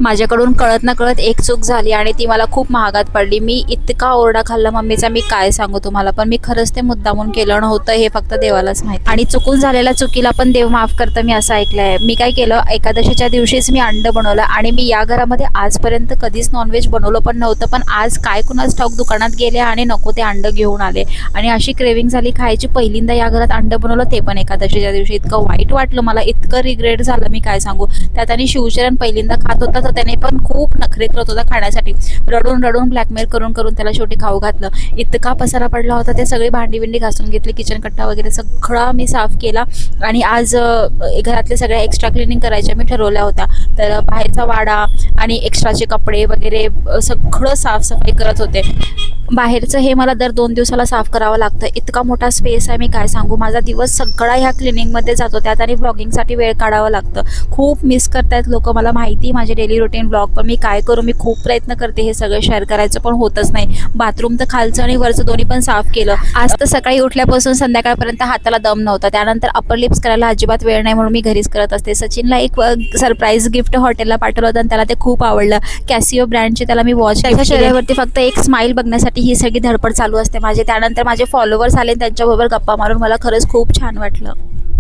माझ्याकडून कळत ना कळत एक चूक झाली आणि ती मला खूप महागात पडली. मी इतका ओरडा खाल्ला मम्मीचा, मी काय सांगू तुम्हाला. पण मी खरंच ते मुद्दामून केलं नव्हतं, हे फक्त देवालाच माहिती. आणि चुकून झालेल्या चुकीला पण देव माफ करतं, मी असं ऐकलंय. मी काय केलं, एकादशीच्या दिवशीच मी अंड बनवलं. आणि मी या घरामध्ये आजपर्यंत कधीच नॉनव्हेज बनवलं पण नव्हतं. पण आज काय कुणाच ठाऊक दुकानात गेले आणि नको ते अंड घेऊन आले आणि अशी क्रेविंग झाली खायची. पहिल्यांदा या घरात अंड बनवलं, ते पण एकादशीच्या दिवशी. इतकं वाईट वाटलं मला, इतकं रिग्रेट झालं, मी काय सांगू. त्यात आणि शिवचरण पहिल्यांदा खात होता, तर त्याने पण खूप नखरे करत होता खाण्यासाठी. रडून रडून ब्लॅकमेल करून करून त्याला शेवटी खाऊ घातलं. इतका पसारा पडला होता, ते सगळी भांडी बिंडी घासून घेतली, किचन कट्टा वगैरे सगळा मी साफ केला. आणि आज घरातले सगळ्या एक्स्ट्रा क्लिनिंग करायच्या मी ठरवल्या होत्या. तर बाहेरचा वाडा आणि एक्स्ट्राचे कपडे वगैरे सगळं साफसफाई करत होते. बाहेरचं हे मला दर 2 दिवसाला साफ करावं लागतं. इतका मोठा स्पेस आहे, मी काय सांगू. माझा दिवस सगळा ह्या क्लिनिंगमध्ये जातो. त्यात आणि ब्लॉगिंगसाठी वेळ काढावं लागतं. खूप मिस करतायत लोक, मला माहिती, माझे डेली रुटीन ब्लॉग. पण मी काय करू, मी खूप प्रयत्न करते हे सगळं शेअर करायचं, पण होतच नाही. बाथरूम तर खालचं आणि वरचं दोन्ही पण साफ केलं. आज तर सकाळी उठल्यापासून संध्याकाळपर्यंत हाताला दम नव्हता. त्यानंतर अपर लिप्स करायला अजिबात वेळ नाही, म्हणून मी घरीच करत असते. सचिनला एक सरप्राईज गिफ्ट हॉटेलला पाठवलं होतं आणि त्याला ते खूप आवडलं. कॅसिओ ब्रँडचे त्याला मी वॉच. त्याच्या चेहऱ्यावरती फक्त एक स्माईल बघण्यासाठी ही सगळी धडपड चालू असते माझी. त्यानंतर माझे फॉलोअर्स आले, त्यांच्याबरोबर गप्पा मारून मला खरंच खूप छान वाटलं.